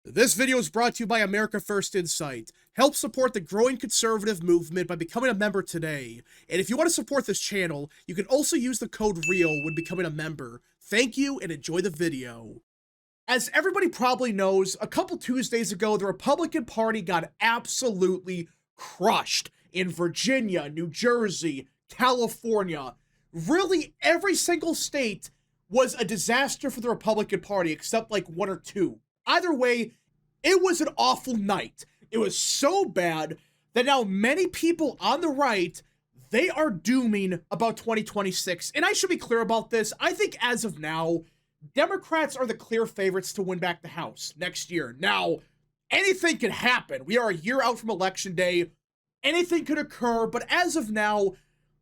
This video is brought to you by America First Insight. Help support the growing conservative movement by becoming a member today. And if you want to support this channel, you can also use the code REAL when becoming a member. Thank you and enjoy the video. As everybody probably knows, a couple Tuesdays ago, the Republican Party got absolutely crushed in Virginia, New Jersey, California. Really, every single state was a disaster for the Republican Party except like one or two. Either way, it was an awful night. It was so bad that now many people on the right, they are dooming about 2026. And I should be clear about this. I think as of now, Democrats are the clear favorites to win back the House next year. Now, anything can happen. We are a year out from Election Day. Anything could occur. But as of now,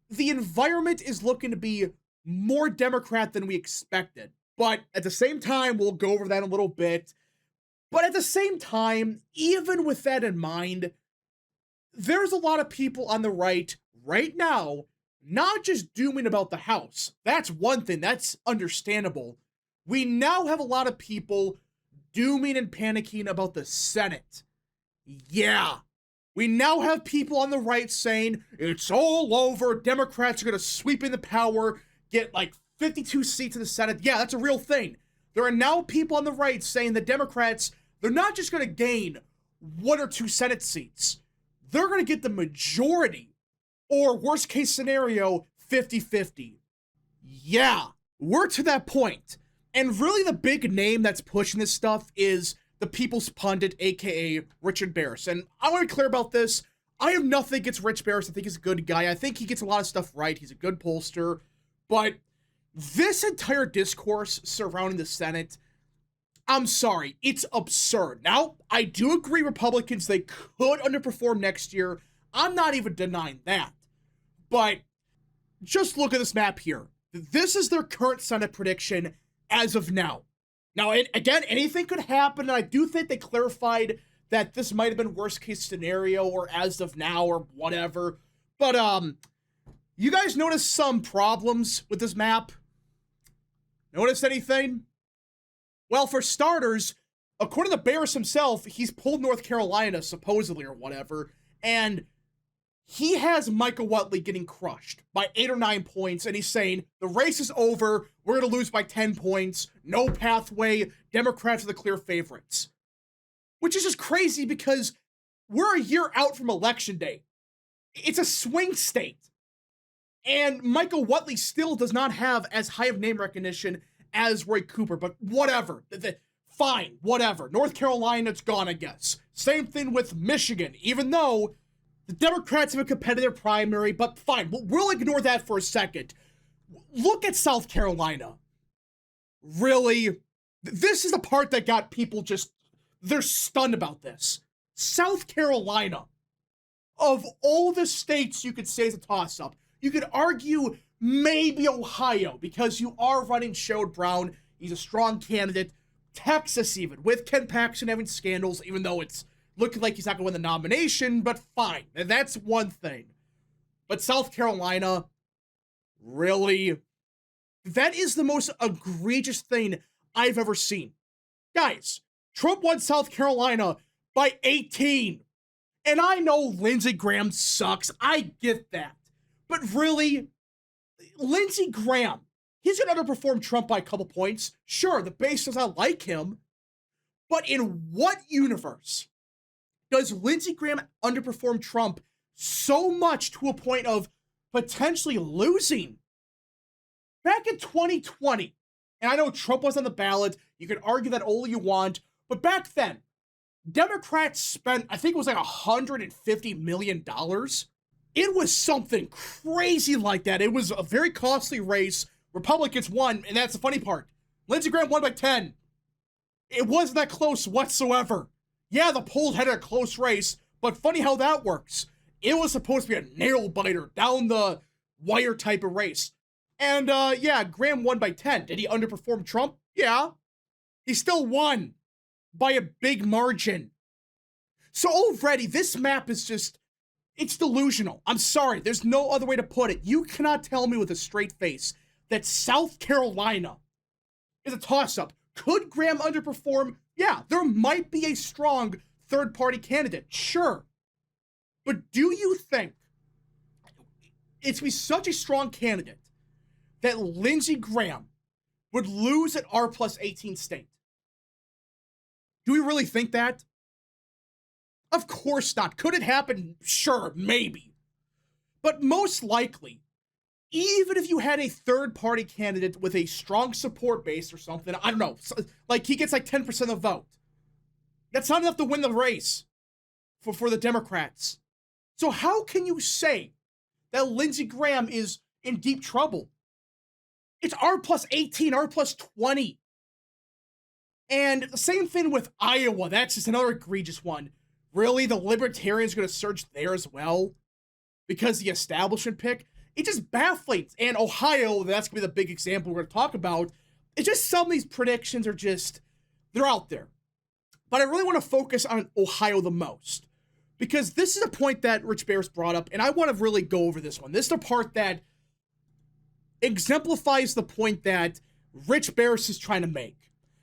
the environment is looking to be more Democrat than we expected. But at the same time, we'll go over that in a little bit. But at the same time, even with that in mind, there's a lot of people on the right now, not just dooming about the House. That's one thing, that's understandable. We now have a lot of people dooming and panicking about the Senate. Yeah, we now have people on the right saying, it's all over, Democrats are going to sweep in the power, get like 52 seats in the Senate. Yeah, that's a real thing. There are now people on the right saying that Democrats, they're not just going to gain one or two Senate seats. They're going to get the majority, or worst case scenario, 50-50. Yeah, we're to that point. And really the big name that's pushing this stuff is the People's Pundit, aka Richard Baris. And I want to be clear about this. I have nothing against Rich Baris. I think he's a good guy. I think he gets a lot of stuff right. He's a good pollster. But this entire discourse surrounding the Senate, I'm sorry, it's absurd. Now, I do agree Republicans, they could underperform next year. I'm not even denying that. But just look at this map here. This is their current Senate prediction as of now. Now, again, anything could happen, and I do think they clarified that this might have been worst case scenario or as of now or whatever. But, you guys notice some problems with this map? Notice anything? Well, for starters, according to Baris himself, he's pulled North Carolina, supposedly, or whatever, and he has Michael Whatley getting crushed by 8 or 9 points, and he's saying, the race is over, we're going to lose by 10 points, no pathway, Democrats are the clear favorites. Which is just crazy because we're a year out from Election Day. It's a swing state. And Michael Whatley still does not have as high of name recognition as Roy Cooper, but whatever. Fine, whatever. North Carolina, it's gone, I guess. Same thing with Michigan, even though the Democrats have a competitive primary, but fine, we'll ignore that for a second. Look at South Carolina. Really? This is the part that got people they're stunned about this. South Carolina, of all the states you could say is a toss-up, you could argue maybe Ohio, because you are running Sherrod Brown. He's a strong candidate. Texas even, with Ken Paxton having scandals, even though it's looking like he's not going to win the nomination, but fine. That's one thing. But South Carolina, really? That is the most egregious thing I've ever seen. Guys, Trump won South Carolina by 18. And I know Lindsey Graham sucks. I get that. But really, Lindsey Graham, he's going to underperform Trump by a couple points. Sure, the base does not like him. But in what universe does Lindsey Graham underperform Trump so much to a point of potentially losing? Back in 2020, and I know Trump was on the ballot, you can argue that all you want, but back then, Democrats spent, I think it was like $150 million. It was something crazy like that. It was a very costly race. Republicans won, and that's the funny part. Lindsey Graham won by 10. It wasn't that close whatsoever. Yeah, the polls had a close race, but funny how that works. It was supposed to be a nail-biter, down the wire type of race. And, yeah, Graham won by 10. Did he underperform Trump? Yeah. He still won by a big margin. So already, this map is just, it's delusional. I'm sorry, there's no other way to put it. You cannot tell me with a straight face that South Carolina is a toss-up. Could Graham underperform? Yeah, there might be a strong third-party candidate, sure. But do you think it's be such a strong candidate that Lindsey Graham would lose at R plus 18 state? Do we really think that? Of course not. Could it happen? Sure, maybe. But most likely, even if you had a third-party candidate with a strong support base or something, I don't know, like he gets like 10% of the vote, that's not enough to win the race for the Democrats. So how can you say that Lindsey Graham is in deep trouble? It's R plus 18, R plus 20. And the same thing with Iowa. That's just another egregious one. Really, the Libertarians are going to surge there as well? Because the establishment pick? It just baffles. And Ohio, that's going to be the big example we're going to talk about. It's just some of these predictions are just, they're out there. But I really want to focus on Ohio the most. Because this is a point that Rich Bears brought up, and I want to really go over this one. This is the part that exemplifies the point that Rich Bears is trying to make.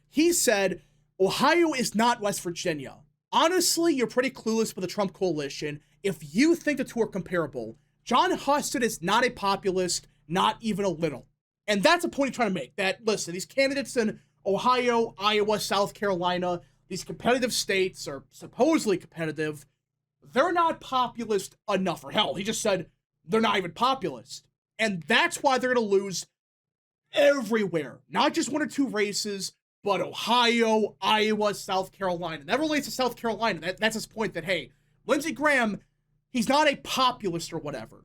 He said, Ohio is not West Virginia. Honestly, you're pretty clueless with the Trump coalition if you think the two are comparable. John Huston is not a populist, not even a little. And that's a point he's trying to make, that, listen, these candidates in Ohio, Iowa, South Carolina, these competitive states are supposedly competitive. They're not populist enough. Or hell, he just said they're not even populist. And that's why they're going to lose everywhere. Not just one or two races, but Ohio, Iowa, South Carolina. That relates to South Carolina. That's his point that, hey, Lindsey Graham, he's not a populist or whatever.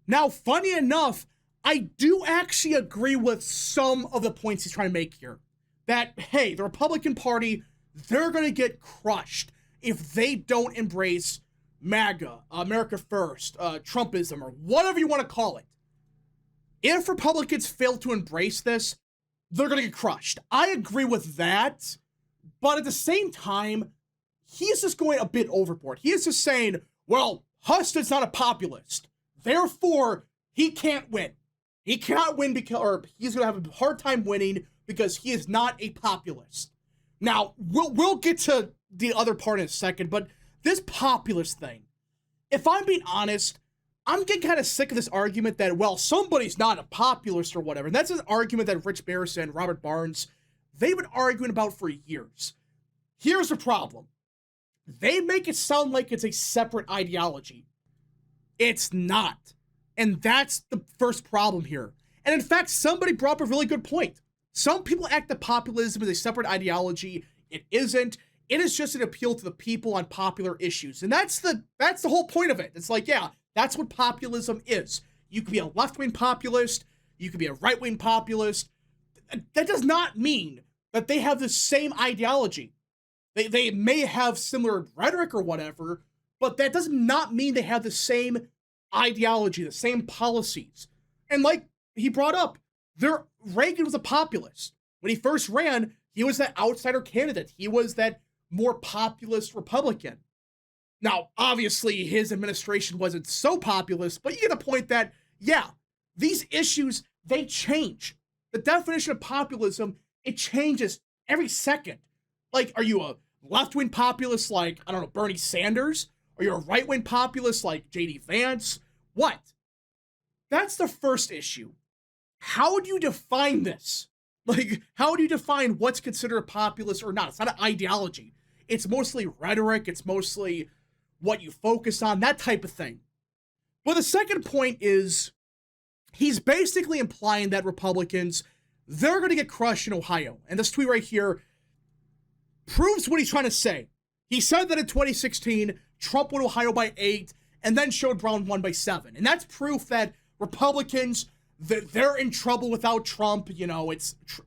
Now, funny enough, I do actually agree with some of the points he's trying to make here. That, hey, the Republican Party, they're going to get crushed if they don't embrace MAGA, America First, Trumpism, or whatever you want to call it. If Republicans fail to embrace this, they're going to get crushed. I agree with that, but at the same time, he's just going a bit overboard. He is just saying, well, Huston's not a populist, therefore he can't win. He cannot win because, or he's going to have a hard time winning because he is not a populist. Now, we'll get to the other part in a second, but this populist thing, if I'm being honest, I'm getting kind of sick of this argument that, well, somebody's not a populist or whatever. And that's an argument that Rich Bears and Robert Barnes, they've been arguing about for years. Here's the problem. They make it sound like it's a separate ideology. It's not. And that's the first problem here. And in fact, somebody brought up a really good point. Some people act that populism is a separate ideology. It isn't. It is just an appeal to the people on popular issues. And that's the whole point of it. It's like, yeah, that's what populism is. You could be a left-wing populist. You could be a right-wing populist. That does not mean that they have the same ideology. They may have similar rhetoric or whatever, but that does not mean they have the same ideology, the same policies. And like he brought up, Reagan was a populist. When he first ran, he was that outsider candidate. He was that more populist Republican. Now, obviously, his administration wasn't so populist, but you get the point that, yeah, these issues, they change. The definition of populism, it changes every second. Like, are you a left-wing populist like, I don't know, Bernie Sanders? Are you a right-wing populist like J.D. Vance? What? That's the first issue. How do you define this? Like, how do you define what's considered a populist or not? It's not an ideology. It's mostly rhetoric. It's mostly what you focus on, that type of thing. But the second point is he's basically implying that Republicans, they're going to get crushed in Ohio. And this tweet right here proves what he's trying to say. He said that in 2016, Trump won Ohio by 8 and then showed Brown won by 7. And that's proof that Republicans, they're in trouble without Trump. You know,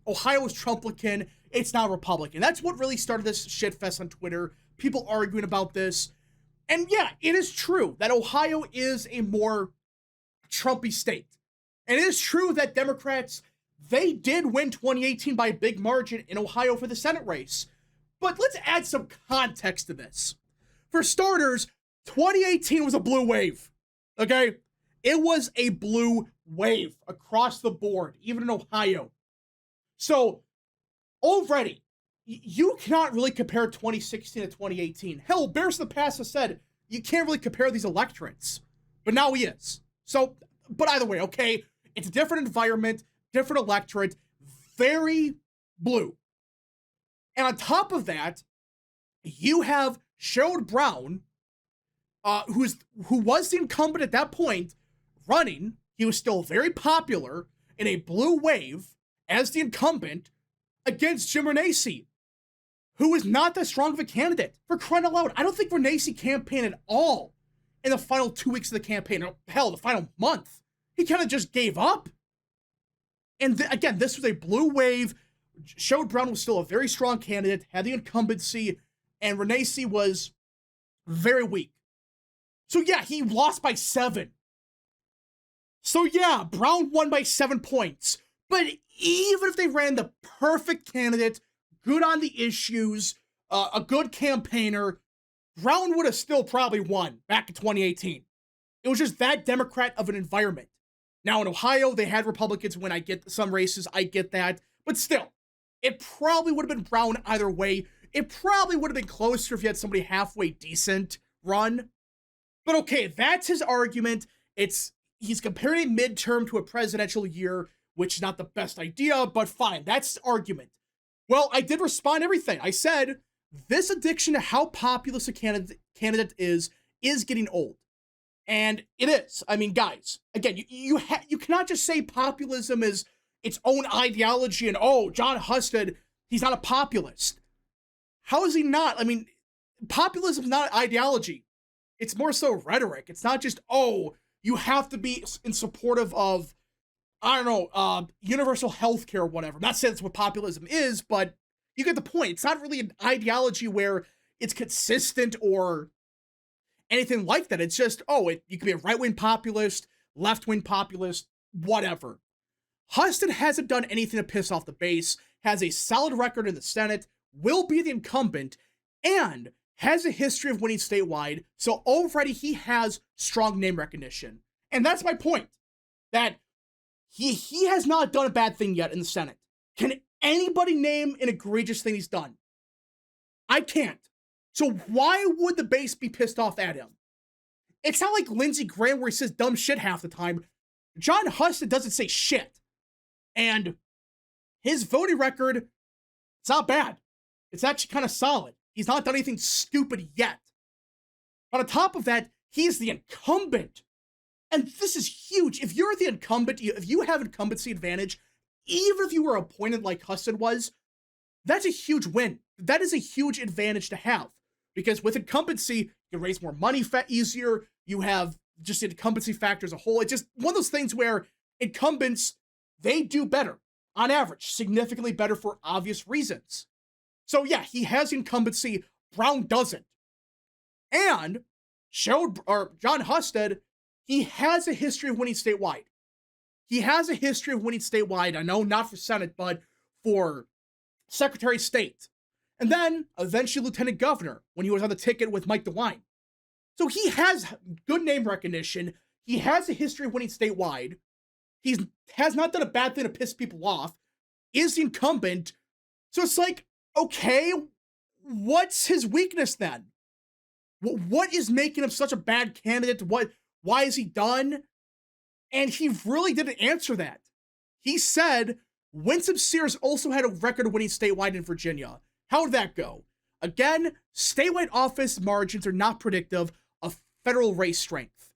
Ohio is Trumplican. It's not Republican. That's what really started this shitfest on Twitter. People arguing about this. And yeah, it is true that Ohio is a more Trumpy state. And it is true that Democrats, they did win 2018 by a big margin in Ohio for the Senate race. But let's add some context to this. For starters, 2018 was a blue wave, okay? It was a blue wave across the board, even in Ohio. So already, you cannot really compare 2016 to 2018. Hell, Bears in the past has said you can't really compare these electorates, but now he is. So, but either way, okay, it's a different environment, different electorate, very blue. And on top of that, you have Sherrod Brown, who was the incumbent at that point, running. He was still very popular in a blue wave as the incumbent against Jim Renacci, who is not that strong of a candidate. For crying out loud, I don't think Renacci campaigned at all in the final 2 weeks of the campaign. Hell, the final month. He kind of just gave up. And again, this was a blue wave. Sherrod Brown was still a very strong candidate, had the incumbency, and Renacci was very weak. So yeah, he lost by 7. So yeah, Brown won by 7 points. But even if they ran the perfect candidate, good on the issues, a good campaigner, Brown would have still probably won back in 2018. It was just that Democrat of an environment. Now in Ohio, they had Republicans win. I get some races, I get that. But still, it probably would have been Brown either way. It probably would have been closer if you had somebody halfway decent run. But okay, that's his argument. He's comparing a midterm to a presidential year, which is not the best idea, but fine, that's his argument. Well, I did respond to everything. I said, this addiction to how populous a candidate is getting old. And it is. I mean, guys, again, you cannot just say populism is its own ideology and, oh, Jon Husted, he's not a populist. How is he not? I mean, populism is not ideology. It's more so rhetoric. It's not just, oh, you have to be in supportive of, I don't know, universal health care or whatever. I'm not saying that's what populism is, but you get the point. It's not really an ideology where it's consistent or anything like that. It's just, oh, you can be a right-wing populist, left-wing populist, whatever. Husted hasn't done anything to piss off the base, has a solid record in the Senate, will be the incumbent, and has a history of winning statewide, so already he has strong name recognition. And that's my point, that he has not done a bad thing yet in the Senate. Can anybody name an egregious thing he's done? I can't. So why would the base be pissed off at him? It's not like Lindsey Graham where he says dumb shit half the time. Jon Husted doesn't say shit. And his voting record, it's not bad. It's actually kind of solid. He's not done anything stupid yet. But on top of that, he's the incumbent. And this is huge. If you're the incumbent, if you have incumbency advantage, even if you were appointed like Husted was, that's a huge win. That is a huge advantage to have. Because with incumbency, you can raise more money easier. You have just the incumbency factor as a whole. It's just one of those things where incumbents, they do better on average, significantly better for obvious reasons. So yeah, he has incumbency. Brown doesn't. And Jon Husted, he has a history of winning statewide. He has a history of winning statewide. I know not for Senate, but for Secretary of State. And then eventually Lieutenant Governor when he was on the ticket with Mike DeWine. So he has good name recognition. He has a history of winning statewide. He has not done a bad thing to piss people off. Is the incumbent. So it's like, okay, what's his weakness then? What is making him such a bad candidate? Why is he done? And he really didn't answer that. He said Winsome Sears also had a record of winning statewide in Virginia. How did that go? Again, statewide office margins are not predictive of federal race strength.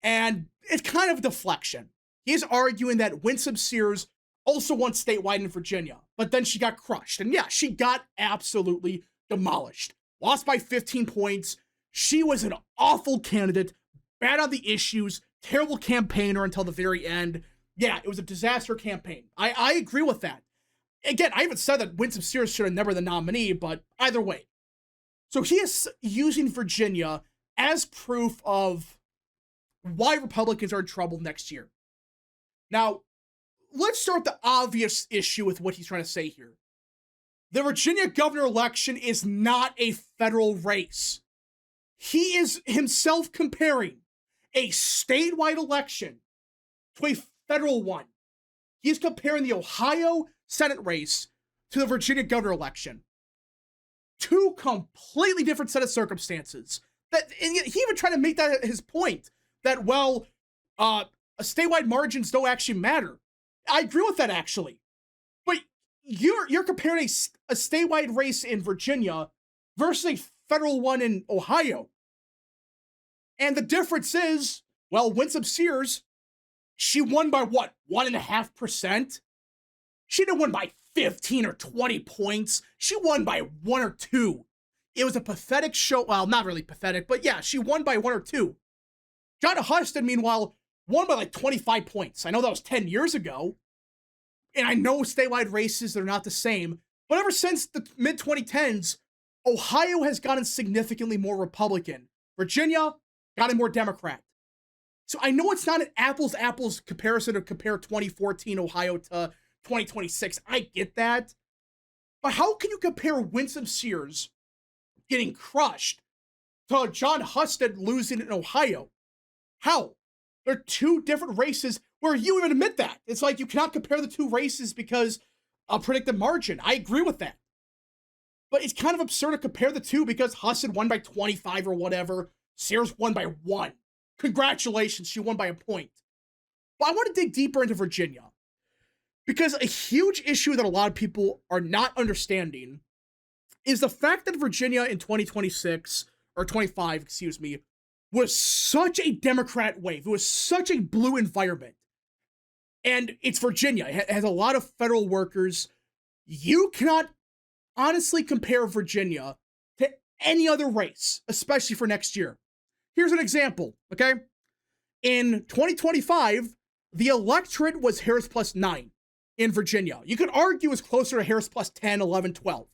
And it's kind of a deflection. He's arguing that Winsome Sears also won statewide in Virginia, but then she got crushed. And yeah, she got absolutely demolished. Lost by 15 points. She was an awful candidate, bad on the issues, terrible campaigner until the very end. Yeah, it was a disaster campaign. I agree with that. Again, I haven't said that Winsome Sears should have never been the nominee, but either way. So he is using Virginia as proof of why Republicans are in trouble next year. Now, let's start the obvious issue with what he's trying to say here. The Virginia governor election is not a federal race. He is himself comparing a statewide election to a federal one. He's comparing the Ohio Senate race to the Virginia governor election. two completely different set of circumstances. And he even tried to make that his point that, well, statewide margins don't actually matter. I agree with that, actually. But you're comparing a statewide race in Virginia versus a federal one in Ohio. And the difference is, well, Winsome Sears, she won by what, 1.5%? She didn't win by 15 or 20 points. She won by 1 or 2. It was a pathetic show. Well, not really pathetic, but yeah, she won by 1 or 2. John Husted, meanwhile, won by like 25 points. I know that was 10 years ago. And I know statewide races, they're not the same. But ever since the mid-2010s, Ohio has gotten significantly more Republican. Virginia gotten more Democrat. So I know it's not an apples-to-apples comparison to compare 2014 Ohio to 2026. I get that. But how can you compare Winsome Sears getting crushed to John Husted losing in Ohio? How? They're two different races where you even admit that. It's like you cannot compare the two races because of predicted margin. I agree with that. But it's kind of absurd to compare the two because Husted won by 25 or whatever. Sears won by 1. Congratulations, she won by a point. But I want to dig deeper into Virginia. Because a huge issue that a lot of people are not understanding is the fact that Virginia in 2026, or 25, excuse me, was such a Democrat wave. It was such a blue environment. And it's Virginia. It has a lot of federal workers. You cannot honestly compare Virginia to any other race, especially for next year. Here's an example, okay? In 2025, the electorate was Harris plus 9 in Virginia. You could argue it's closer to Harris plus 10, 11, 12.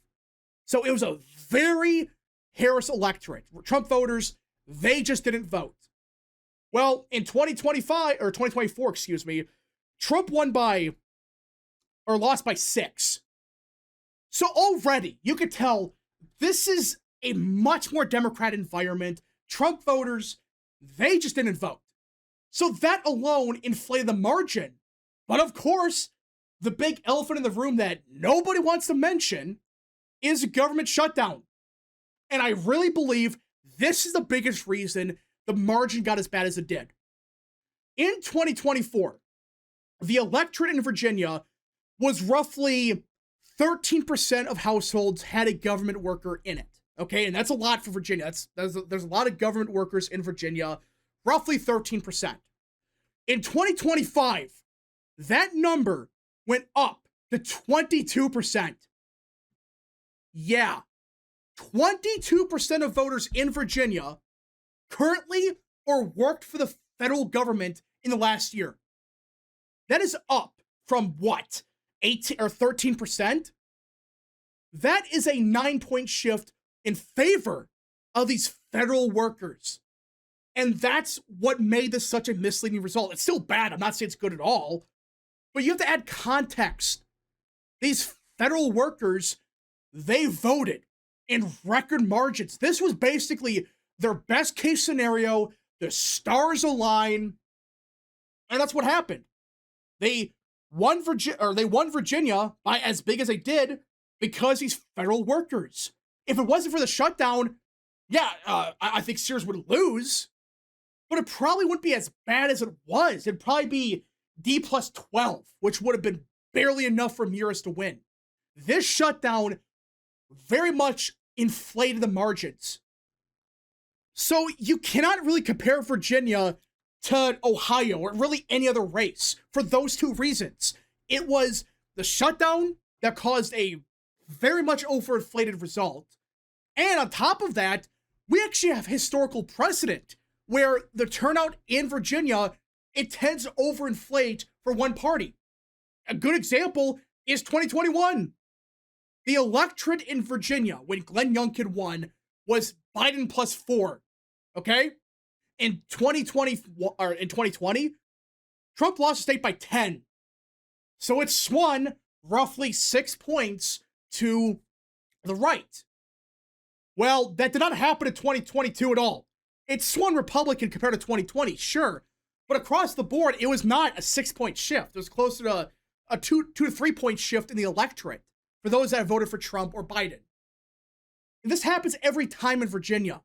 So it was a very Harris electorate. Trump voters, they just didn't vote. Well, in 2025, or 2024, excuse me, Trump lost by 6. So already, you could tell this is a much more Democrat environment. Trump voters, they just didn't vote. So that alone inflated the margin. But of course, the big elephant in the room that nobody wants to mention is a government shutdown. And I really believe this is the biggest reason the margin got as bad as it did. In 2024, the electorate in Virginia was roughly 13% of households had a government worker in it. Okay, and that's a lot for Virginia. There's a lot of government workers in Virginia, roughly 13%. In 2025, that number went up to 22%. Yeah, 22% of voters in Virginia currently or worked for the federal government in the last year. That is up from what, 18 or 13%? That is a 9-point shift in favor of these federal workers. And that's what made this such a misleading result. It's still bad. I'm not saying it's good at all. But you have to add context. These federal workers, they voted in record margins. This was basically their best case scenario. The stars align. And that's what happened. They won Virginia by as big as they did because these federal workers. If it wasn't for the shutdown, yeah, I think Sears would lose, but it probably wouldn't be as bad as it was. It'd probably be D plus 12, which would have been barely enough for Meares to win. This shutdown very much inflated the margins. So you cannot really compare Virginia to Ohio or really any other race for those two reasons. It was the shutdown that caused a very much overinflated result. And on top of that, we actually have historical precedent where the turnout in Virginia, it tends to overinflate for one party. A good example is 2021. The electorate in Virginia, when Glenn Youngkin won, was Biden plus 4. Okay? In 2020, Trump lost the state by 10. So it swung roughly 6 points to the right. Well, that did not happen in 2022 at all. It swung Republican compared to 2020, sure. But across the board, it was not a 6-point shift. It was closer to a 2 to 3 point shift in the electorate for those that have voted for Trump or Biden. This happens every time in Virginia.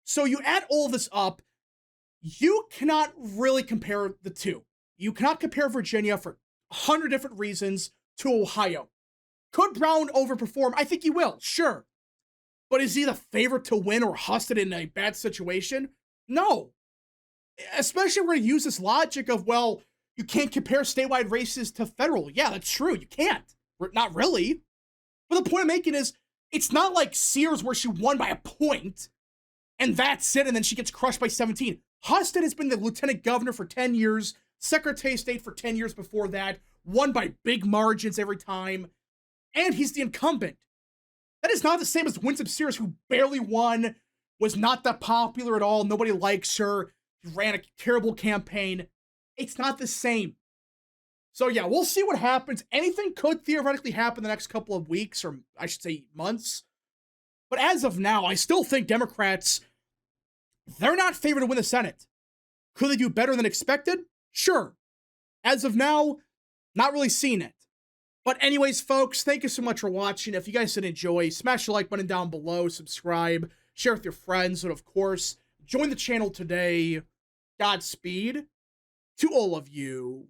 So you add all of this up, you cannot really compare the two. You cannot compare Virginia for 100 different reasons to Ohio. Could Brown overperform? I think he will, sure. But is he the favorite to win or Husted in a bad situation? No. Especially when we use this logic of, well, you can't compare statewide races to federal. Yeah, that's true. You can't. Not really. But the point I'm making is, it's not like Sears where she won by a point and that's it, and then she gets crushed by 17. Husted has been the lieutenant governor for 10 years, secretary of state for 10 years before that, won by big margins every time, and he's the incumbent. That is not the same as Winsome Sears, who barely won, was not that popular at all, nobody likes her, ran a terrible campaign. It's not the same. So yeah, we'll see what happens. Anything could theoretically happen the next couple of weeks, or I should say months. But as of now, I still think Democrats, they're not favored to win the Senate. Could they do better than expected? Sure. As of now, not really seeing it. But anyways, folks, thank you so much for watching. If you guys did enjoy, smash the like button down below, subscribe, share with your friends, and of course, join the channel today. Godspeed to all of you.